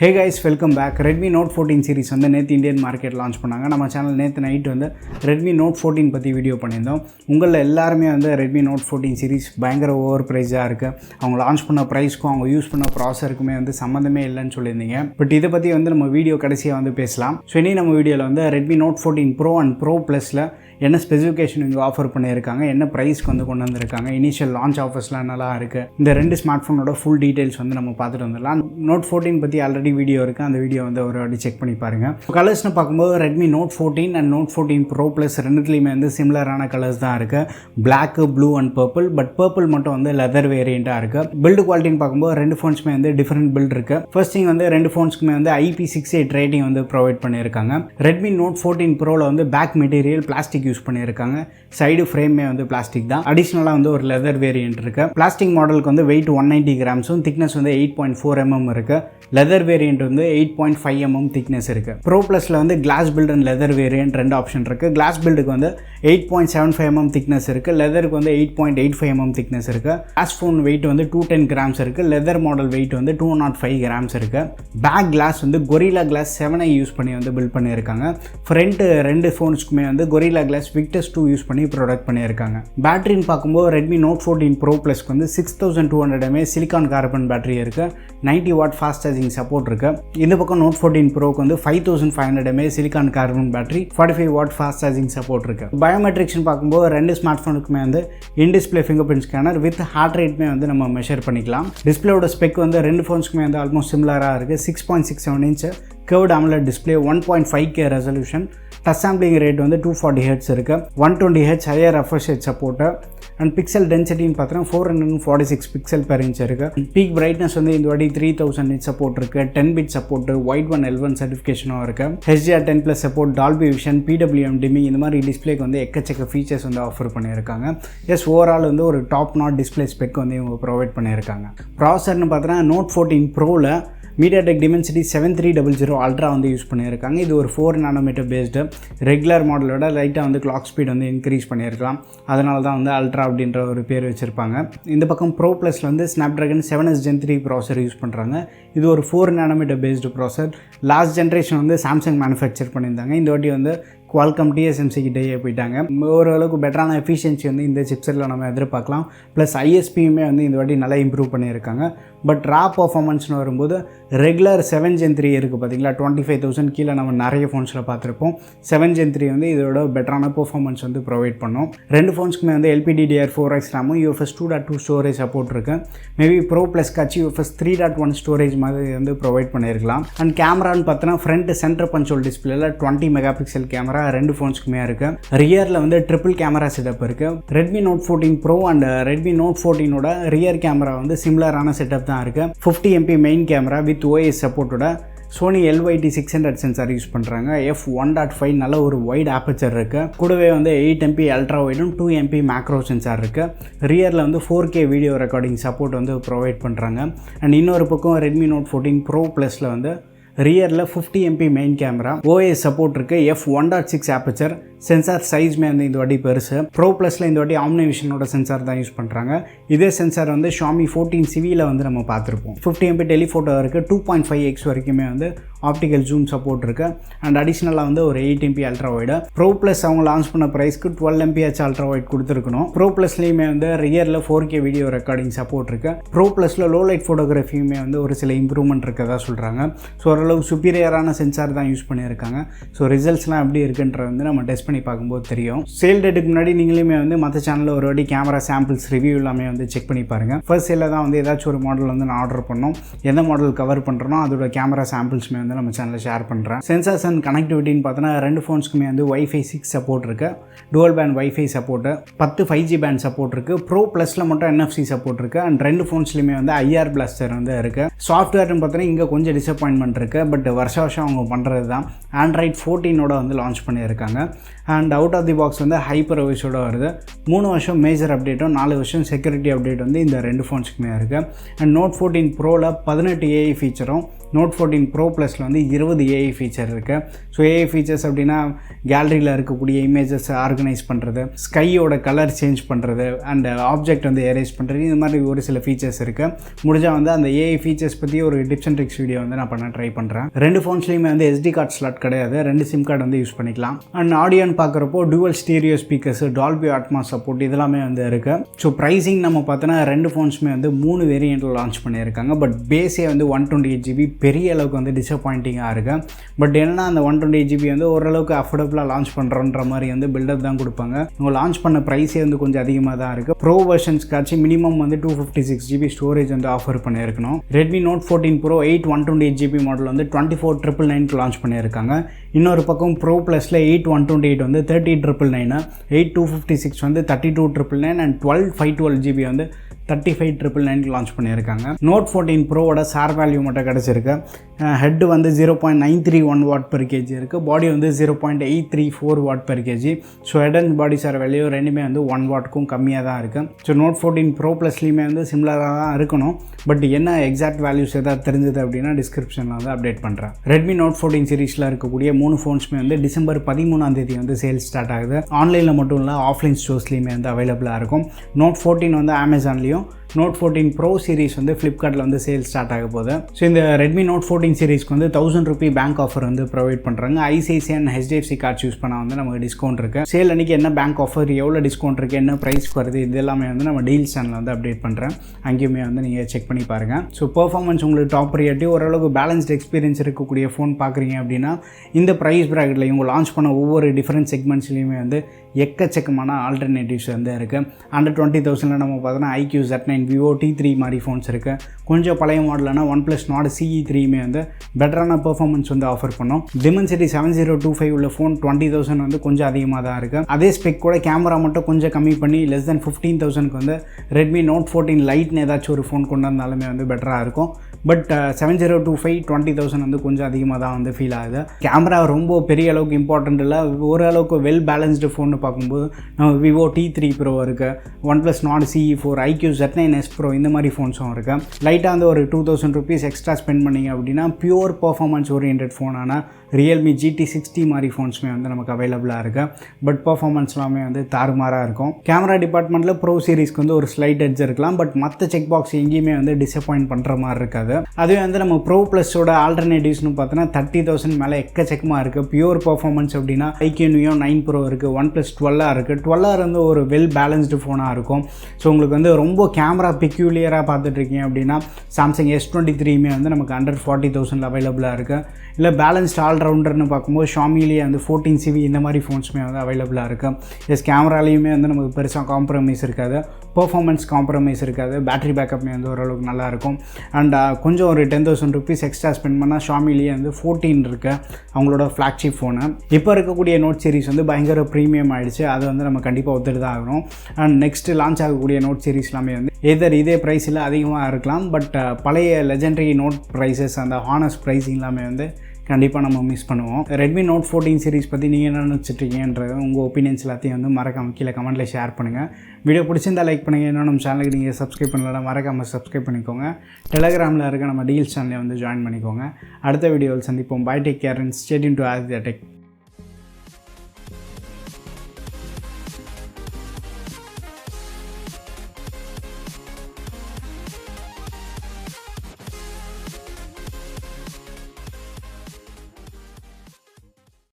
Hey guys, welcome back. Redmi Note 14 series வந்து நேற்று Indian market launch பண்ணாங்க. நம்ம சேனல் நேற்று நைட் வந்து Redmi Note 14 பற்றி வீடியோ பண்ணியிருந்தோம். உங்களில் எல்லாருமே வந்து Redmi Note 14 சீரிஸ் பயங்கர ஓவர் ப்ரைஸாக இருக்குது. அவங்க லான்ச் பண்ண ப்ரைஸ்க்கும் அவங்க யூஸ் பண்ண ப்ராசருக்குமே வந்து சம்மந்தமே இல்லைன்னு சொல்லியிருந்தீங்க. பட் இதை பற்றி வந்து நம்ம வீடியோ கடைசியாக வந்து பேசலாம். ஸோ இனி நம்ம வீடியோவில் வந்து Redmi Note 14 Pro and Pro Plusல என்ன ஸ்பெசிஃபிகேஷன் இங்கே ஆஃபர் பண்ணியிருக்காங்க, என்ன ப்ரைஸ்க்கு வந்து கொண்டு வந்திருக்காங்க, இனிஷியல் லான்ச் ஆஃபர்ஸ்லாம் என்னெல்லாம் இருக்குது, இந்த ரெண்டு ஸ்மார்ட் ஃபோனோட ஃபுல் டீட்டெயில்ஸ் வந்து நம்ம பார்த்துட்டு வந்துடலாம். Note 14 பற்றி ஆல்ரெடி வீடியோ இருக்குது, அந்த வீடியோ வந்து ஒரு வாட்டி செக் பண்ணி பாருங்கள். கலர்ஸ்னு பார்க்கும்போது Redmi Note 14 and Note 14 Pro Plus ரெண்டுத்துலேயுமே வந்து சிமிலரான கலர்ஸ் தான் இருக்குது. Black, blue and purple. But purple மட்டும் வந்து லெதர் வேரியண்ட்டாக இருக்குது. பில்டு குவாலிட்டின்னு பார்க்கும்போது ரெண்டு ஃபோன்ஸுமே வந்து டிஃப்ரெண்ட் பில்ட் இருக்குது. ஃபர்ஸ்ட் திங் வந்து ரெண்டு ஃபோன்ஸுக்குமே வந்து IP68 ரேட்டிங் வந்து ப்ரொவைட் பண்ணியிருக்காங்க. Redmi Note 14 Proவில் வந்து பேக் மெட்டீரியல் பிளாஸ்டிக் யூஸ் பண்ணியிருக்காங்க. சைடு ஃப்ரேமே வந்து பிளாஸ்டிக் தான். அடிஷ்னலாக வந்து ஒரு லெதர் வேரியன்ட் இருக்குது. பிளாஸ்டிக் மாடலுக்கு வந்து வெயிட் 190 கிராம்ஸும் திக்னஸ் வந்து 8.4 mm இருக்குது. லெதர் வேரியன்ட் வந்து 8.5 mm திக்னஸ் இருக்குது. ப்ரோ ப்ளஸில் வந்து glass build and leather variant ரெண்டு ஆப்ஷன் இருக்குது. கிளாஸ் பில்டுக்கு வந்து 8.75 mm திக்னஸ் இருக்குது. லெதருக்கு வந்து 8.85 mm திக்னஸ் இருக்குது. கிளாஸ் ஃபோன் வெயிட் வந்து 210 கிராம்ஸ் இருக்குது. லெதர் மாடல் வெயிட் வந்து 205 கிராம்ஸ் இருக்குது. பேக் கிளாஸ் வந்து கொரில்லா கிளாஸ் 7i யூஸ் பண்ணி வந்து பில்ட் பண்ணியிருக்காங்க. ஃப்ரண்ட் ரெண்டு ஃபோன்ஸ்க்குமே வந்து கொரில்லா கிளாஸ் விக்டர்ஸ் 2 யூஸ் பண்ணி ப்ரொடக்ட் பண்ணியிருக்காங்க. பேட்டரின்னு பார்க்கும்போது Redmi Note 14 Pro Plusக்கு வந்து 6200 mAh சிலிக்கான் கார்பன் பேட்டரி இருக்குது. 90 வாட் ஃபாஸ்ட் சார்ஜிங் சப்போர்ட் இருக்குது. இந்த பக்கம் Note 14 Proக்கு வந்து 5500 mAh silicon carbon battery, 45 watt fast charging support இருக்குது. பயோமெட்ரிக்ஸ்னு பார்க்கும்போது ரெண்டு ஸ்மார்ட் ஃபோனுக்குமே வந்து in display finger print scanner with heart ரேட்மே வந்து நம்ம மெஷர் பண்ணிக்கலாம். டிஸ்பிளேயோட ஸ்பெக் வந்து ரெண்டு ஃபோன்ஸ்க்குமே வந்து ஆல்மோஸ்ட் சிமிலராக இருக்குது. 6.67 inch curved AMOLED display, 1.5K resolution, touch sampling rate வந்து 240 Hz இருக்குது. 120 Hz higher refresh rate support and pixel டென்சிட்டின்னு பார்த்தோன்னா 446 பிக்சல் பெர் இன்ச் இருக்குது. பீக் பிரைட்னஸ் வந்து இந்த வாட்டி 3000 nits சப்போர்ட் இருக்குது. 10 bit support, Widevine L1 சர்டிஃபிகேஷனும் இருக்குது. HDR10+ support, Dolby Vision, PWM dimming, இந்த மாதிரி டிஸ்பிளேக்கு வந்து எக்கச்சக்க ஃபீச்சர்ஸ் வந்து ஆஃபர் பண்ணியிருக்காங்க. எஸ், ஓவரால் வந்து ஒரு டாப் நாட் டிஸ்பிளே ஸ்பெக் வந்து இவங்க ப்ரொவைட் பண்ணியிருக்காங்க. ப்ராசர்னு பார்த்தோன்னா Note 14 Proவில் MediaTek Dimensity 7300 Ultra வந்து யூஸ் பண்ணியிருக்காங்க. இது ஒரு 4 nm பேஸ்டு. ரெகுலர் மாடலோட லைட்டாக வந்து கிளாக் ஸ்பீட் வந்து இன்க்ரீஸ் பண்ணியிருக்கலாம். அதனால தான் வந்து அல்ட்ரா அப்படின்ற ஒரு பேர் வச்சுருப்பாங்க. இந்த பக்கம் ப்ரோ ப்ளஸில் வந்து Snapdragon 7s Gen 3 ப்ராசர் யூஸ் பண்ணுறாங்க. இது ஒரு 4 nm பேஸ்டு ப்ராசர். லாஸ்ட் ஜென்ரேஷன் வந்து சாம்சங் மேனுஃபேக்சர் பண்ணியிருந்தாங்க. இந்த வாட்டி வந்து குவால்காம் TSMC கிட்டேயே போயிட்டாங்க. ஓரளவுக்கு பெட்டரான எஃபிஷியன்சி வந்து இந்த சிப்செட்டில் நம்ம எதிர்பார்க்கலாம். ப்ளஸ் ISPயுமே வந்து இந்த வாட்டி நல்லா இம்ப்ரூவ் பண்ணியிருக்காங்க. பட் ரா பர்ஃபார்மன்ஸ்னு வரும்போது ரெகுலர் 7 Gen 3 இருக்குது பார்த்தீங்களா, 25,000 கீழே நம்ம நிறைய ஃபோன்ஸில் பார்த்துருப்போம். 7 Gen 3 வந்து இதோட பெட்டரான பர்ஃபார்மன்ஸ் வந்து ப்ரொவைட் பண்ணோம். ரெண்டு ஃபோன்ஸ்க்குமே வந்து LPDDR4X ரேமும் UFS 2.2 ஸ்டோரேஜ் சப்போர்ட் இருக்குது. மேபி ப்ரோ ப்ளஸ் கட்சி UFS 3.1 ஸ்டோரேஜ் மாதிரி வந்து ப்ரொவைட் பண்ணியிருக்கலாம். அண்ட் கேமரான்னு பார்த்தோன்னா ஃப்ரண்ட் சென்டர் பஞ்சோல் டிஸ்பிளேல 20 மெகாபிக்சல் கேமரா ரெண்டு ஃபோன்ஸ்க்குமே இருக்குது. ரியரில் வந்து ட்ரிபிள் கேமரா செட்டப் இருக்குது. Redmi Note 14 Pro அண்ட் Redmi Note 14ஓட ரியர் கேமரா வந்து சிமிலரான செட்டப் தான் இருக்குது. 50 MP main camera with OIS சப்போர்ட்டோட சோனி LYT 600 சென்சார் யூஸ் பண்ணுறாங்க. f1.5 நல்ல ஒரு வைட் ஆப்பர்ச்சர் இருக்குது. கூடவே வந்து 8 MP அல்ட்ரா வைடும் 2 MP மேக்ரோ சென்சார் இருக்குது. ரியரில் வந்து 4K வீடியோ ரெக்கார்டிங் சப்போர்ட் வந்து ப்ரொவைட் பண்ணுறாங்க. அண்ட் இன்னொரு பக்கம் Redmi Note 14 Pro Plusல வந்து ரியரில் 50 MP main camera, OIS support இருக்குது. f1.6 aperture. சென்சார் சைஸ்மே வந்து இந்த வாட்டி பெருசு. ப்ரோ ப்ளஸில் இந்த வாட்டி ஆம்னி விஷனோட சென்சார் தான் யூஸ் பண்ணுறாங்க. இதே சென்சார் வந்து Xiaomi 14 CVயில் வந்து நம்ம பார்த்துருப்போம். 50 MP டெலிஃபோட்டோ இருக்குது. 2.5x வரைக்குமே வந்து ஆப்டிக்கல் ஜூம் சப்போர்ட் இருக்குது. அண்ட் அடிஷ்னலாக வந்து ஒரு 8 MP ultra wide. Bro plus அவங்க லான்ச் பண்ண ப்ரைஸ்க்கு 12 MP அல்ட்ரா வைட் கொடுத்துருக்கணும். ப்ரோ ப்ளஸ்லேயுமே வந்து ரியரில் 4K வீடியோ ரெக்கார்டிங் சப்போர்ட் இருக்குது. ப்ரோ ப்ளஸில் லோ லைட் ஃபோட்டோகிராஃபியுமே வந்து ஒரு சில இம்ப்ரூவ்மெண்ட் இருக்கதா சொல்கிறாங்க. ஸோ ஓரளவு சுப்பீரியரான சென்சார் தான் யூஸ் பண்ணியிருக்காங்க. ஸோ ரிசல்ட்ஸ்லாம் எப்படி இருக்குன்றது வந்து நம்ம டெஸ்ட் பண்ணி பார்க்கும்போது தெரியும். சேல் டேட்டுக்கு முன்னாடி நீங்களுமே வந்து மற்ற சேனலில் ஒரு வாட்டி கேமரா சாம்பிள்ஸ் ரிவ்யூ எல்லாமே வந்து செக் பண்ணி பாருங்கள். ஃபர்ஸ்ட் சேலில் தான் வந்து ஏதாச்சும் ஒரு மாடல் வந்து நான் ஆர்டர் பண்ணோம். எந்த மாடல் கவர் பண்ணுறனோ அதோட கேமரா சாம்பிள்ஸ்மே வந்து நம்ம சேனலில் ஷேர் பண்ணுறேன். சென்சார்ஸ் அண்ட் கனெக்டிவிட்டின்னு பார்த்தோன்னா ரெண்டு ஃபோன்ஸ்க்குமே வந்து Wi-Fi 6 சப்போர்ட் இருக்குது. Dual band Wi-Fi support, 10 5G band support இருக்குது. ப்ரோ ப்ளஸில் மட்டும் NFC சப்போர்ட் இருக்குது. அண்ட் ரெண்டு ஃபோன்ஸ்லையுமே வந்து IR பிளாஸ்டர் வந்து இருக்குது. சாஃப்ட்வேர்னு பார்த்தோன்னா இங்கே கொஞ்சம் டிசப்பாயின்மெண்ட் இருக்குது. பட் வருஷம் அவங்க பண்ணுறது தான். Android 14ஓட வந்து லான்ச் பண்ணியிருக்காங்க. And out of the box வந்து ஹைப்பர் ஓஎஸோட வருது. 3 வருஷம் மேஜர் அப்டேட்டும் 4 வருஷம் செக்யூரிட்டி அப்டேட் வந்து இந்த ரெண்டு ஃபோன்ஸுக்குமே இருக்குது. And Note 14 Proவில் 18 AI ஃபீச்சரும் Note 14 Pro Plusல சீரிஸில் வந்து 20 ஏஐ ஃபீச்சர் இருக்குது. ஸோ ஏஐ ஃபீச்சர்ஸ் அப்படின்னா கேலரியில் இருக்கக்கூடிய இமேஜஸ் ஆர்கனைஸ் பண்ணுறது, ஸ்கையோட கலர் சேஞ்ச் பண்ணுறது அண்ட் ஆப்ஜெக்ட் வந்து எரேஸ் பண்ணுறது, இது மாதிரி ஒரு சில ஃபீச்சர்ஸ் இருக்குது. முடிஞ்சால் வந்து அந்த ஏஐ ஃபீச்சர்ஸ் பற்றி ஒரு டிப்ஸ் அண்ட் ட்ரிக்ஸ் வீடியோ வந்து நான் பண்ண ட்ரை பண்ணுறேன். 2 ஃபோன்ஸ்லேயுமே வந்து SD கார்டு ஸ்லாட் கிடையாது, 2 சிம் கார்டு வந்து யூஸ் பண்ணிக்கலாம். அண்ட் ஆடியோன்னு பார்க்குறப்போ dual stereo speakers, Dolby Atmos support இதெல்லாமே வந்து இருக்குது. ஸோ ப்ரைஸிங் நம்ம பார்த்தோன்னா 2 ஃபோன்ஸுமே வந்து 3 வேரியண்ட்டில் லான்ச் பண்ணியிருக்காங்க. பட் பேஸே வந்து 128GB பெரிய அளவுக்கு வந்து டிசப்பாயிண்டிங்காக இருக்குது. பட் என்னன்னா அந்த 128GB வந்து ஓரளவுக்கு அஃபோர்டபுளாக லான்ச் பண்ணுறோன்ற மாதிரி வந்து பில்டப் தான் கொடுப்பாங்க. இவங்க லான்ச் பண்ண ப்ரைஸே வந்து கொஞ்சம் அதிகமாக தான் இருக்குது. ப்ரோ வெர்ஷன்ஸ்க்காச்சும் மினிமம் வந்து 256GB ஸ்டோரேஜ் வந்து ஆஃபர் பண்ணியிருக்கணும். Redmi Note 14 Pro 8 128GB model வந்து 24,999 லான்ச் பண்ணியிருக்காங்க. இன்னொரு பக்கம் ப்ரோ ப்ளஸில் 8 128 வந்து 30,999, 8 256 வந்து 32,999 அண்ட் 12 512GB வந்து 35,999 லான்ச் பண்ணியிருக்காங்க. Note 14 ப்ரோவோட சார் வேல்யூ மட்டும் கிடச்சிருக்கு. ஹெட்டு வந்து 0.931 வாட் per kg இருக்குது, பாடி வந்து 0.834 what per kg. So head and body sir value ரெண்டுமே வந்து 1 வாட்க்கும் கம்மியாக தான் இருக்குது. ஸோ Note 14 ப்ரோ ப்ளஸ்லேயுமே வந்து சிமிலராக தான் இருக்கணும். பட் என்ன எக்ஸாக்ட் வேல்யூஸ் எதாவது தெரிஞ்சது அப்படின்னா டிஸ்கிரிப்ஷனில் வந்து அப்டேட் பண்ணுறேன். Redmi Note 14 சீரிஸில் இருக்கக்கூடிய 3 ஃபோன்ஸுமே வந்து டிசம்பர் 13 வந்து சேல்ஸ் ஸ்டார்ட் ஆகுது. ஆன்லைனில் மட்டும் இல்லை ஆஃப்லைன் ஸ்டோர்ஸ்லேயுமே வந்து அவைலபிளாக இருக்கும். Note 14 வந்து அமேசான்லேயும், Note 14 Pro சீரிஸ் வந்து ஃப்ளிப்கார்ட்டில் வந்து சேல் ஸ்டார்ட் ஆக போகுது. ஸோ இந்த Redmi Note 14 சீரிஸ்க்கு வந்து 1000 ரூபி பேங்க் ஆஃபர் வந்து ப்ரொவைட் பண்ணுறாங்க. ICICI and HDFC cards use பண்ணால் வந்து நமக்கு டிஸ்கவுண்ட் இருக்குது. சேல் அன்றைக்கி என்ன பேங்க் ஆஃபர், எவ்வளோ டிஸ்கவுண்ட் இருக்குது, என்ன ப்ரைஸ் வருது, இது எல்லாமே வந்து நம்ம டீல்ஸ் சேனலில் வந்து அப்டேட் பண்ணுறேன். அங்கேயுமே வந்து நீங்கள் செக் பண்ணி பாருங்கள். ஸோ பெர்ஃபார்மன்ஸ் உங்களுக்கு டாப் ப்ரியாரிட்டி, ஓரளவுக்கு பேலன்ஸ்டு எக்ஸ்பீரியன்ஸ் இருக்கக்கூடிய ஃபோன் பார்க்குறீங்க அப்படின்னா இந்த ப்ரைஸ் ப்ராக்கெட்டில் இவங்க லான்ச் பண்ண ஒவ்வொரு டிஃப்ரெண்ட் செக்மெண்ட்ஸ்லேயுமே வந்து எக்கச்சக்கமான ஆல்டர்னேட்டிவ்ஸ் வந்து இருக்குது. அண்டர் 20,000 நம்ம பார்த்தோன்னா IQ Z9, Vivo T3 மாதிரி ஃபோன்ஸ் இருக்குது. கொஞ்சம் பழைய மாடலான OnePlus Nord CE3மே வந்து பெட்டரான பெர்ஃபார்மன்ஸ் வந்து ஆஃபர் பண்ணோம். Dimensity 7025 உள்ள ஃபோன் 20,000 வந்து கொஞ்சம் அதிகமாக தான் இருக்குது. அதே ஸ்பெக் கூட கேமரா மட்டும் கொஞ்சம் கம்மி பண்ணி less than 15,000க்கு வந்து Redmi Note 14 Liteன்னு ஏதாச்சும் ஒரு ஃபோன் கொண்டு வந்தாலுமே வந்து பெட்டராக இருக்கும். பட் 7025 20,000 வந்து கொஞ்சம் அதிகமாக தான் வந்து ஃபீல் ஆகுது. கேமரா ரொம்ப பெரிய அளவுக்கு இம்பார்ட்டண்ட் இல்லை, ஓரளவுக்கு வெல் பேலன்ஸ்டு ஃபோன்னு பார்க்கும்போது நம்ம Vivo T3 Pro இருக்குது, OnePlus Nord CE4, IQ Z9S Pro இந்த மாதிரி ஃபோன்ஸும் இருக்குது. லைட்டாக வந்து ஒரு 2,000 rupees எக்ஸ்ட்ரா ஸ்பெண்ட் பண்ணிங்க அப்படின்னா பியூர் பர்ஃபார்மன்ஸ் ஓரியன்ட் ஃபோனான Realme GT60 மாதிரி ஃபோன்ஸுமே வந்து நமக்கு அவைலபிளாக இருக்குது. பட் பர்ஃபார்மன்ஸ் எல்லாமே வந்து தாறுமாறாக இருக்கும். கேமரா டிபார்ட்மெண்ட்டில் ப்ரோ சீரிஸ்க்கு வந்து ஒரு ஸ்லைட் எட்ஜ் இருக்கலாம், பட் மற்ற செக் பாக்ஸ் எங்கேயுமே வந்து டிசப்பாயிண்ட் பண்ணுற மாதிரி இருக்காது. அதுவே வந்து நம்ம ப்ரோ ப்ளஸோட ஆல்டர்னேட்டிவ்ஸ்னு பார்த்தோன்னா 30,000 மேலே எக்கச்சக்கமாக இருக்குது. பியூர் பர்ஃபார்மன்ஸ் அப்படின்னா IQ Neo 9 Pro இருக்குது, OnePlus 12 இருக்குது. 12 வந்து ஒரு வெல் பேலன்ஸ்டு ஃபோனாக இருக்கும். ஸோ உங்களுக்கு வந்து ரொம்ப கேமரா பிக்யூலியராக பார்த்துட்ருக்கீங்க அப்படின்னா Samsung S23மே வந்து நமக்கு அண்டர் 40,000 அவைலபிளாக இருக்குது. இல்லை பேலன்ஸ்ட் ஆல்ரவுண்டர்னு பார்க்கும்போது ஷாமிலேயே வந்து 14CV இந்த மாதிரி ஃபோன்ஸுமே வந்து அவைலபிளாக இருக்குது. கேமராலேயுமே வந்து நமக்கு பெருசாக காம்ப்ரமைஸ் இருக்காது, பெர்ஃபார்மன்ஸ் காம்ப்ரமைஸ் இருக்காது, பேட்டரி பேக்கப்மே வந்து ஓரளவுக்கு நல்லாயிருக்கும். அண்ட் கொஞ்சம் ஒரு 10,000 rupees எக்ஸ்ட்ரா ஸ்பெண்ட் பண்ணால் ஷாமிலேயே வந்து 14 இருக்குது அவங்களோட ஃப்ளாக்ஷிப் ஃபோனு. இப்போ இருக்கக்கூடிய நோட் சீரிஸ் வந்து பயங்கர ப்ரீமியம் ஆகிடுச்சு, அது வந்து நம்ம கண்டிப்பாக ஒத்துட்டு தான் ஆகணும். அண்ட் நெக்ஸ்ட்டு லான்ச் ஆகக்கூடிய நோட் சீரிஸ் எல்லாமே வந்து எதர் இதே ப்ரைஸில் அதிகமாக இருக்கலாம், பட் பழைய லெஜெண்டரி நோட் ப்ரைஸஸ் அந்த ஹானஸ்ட் ப்ரைஸிங் எல்லாமே வந்து கண்டிப்பாக நம்ம மிஸ் பண்ணுவோம். Redmi Note 14 சீரிஸ் பற்றி நீங்கள் என்ன நினச்சிட்ருக்கீங்கன்றது உங்கள் ஒப்பீனியன்ஸ் எல்லாத்தையும் வந்து மறக்காமல் கீழே கமெண்ட்டில் ஷேர் பண்ணுங்கள். வீடியோ பிடிச்சிருந்தால் லைக் பண்ணுங்கள். இன்னும் நம்ம சேனலுக்கு நீங்கள் சப்ஸ்கிரைப் பண்ணலாம், மறக்காமல் சப்ஸ்கிரைப் பண்ணிக்கோங்க. டெலகிராமில் இருக்க நம்ம டீல்ஸ் சேனலை வந்து ஜாயின் பண்ணிக்கோங்க. அடுத்த வீடியோவில் சந்திப்போம். Bye, take care and stay tuned to Adithyatech.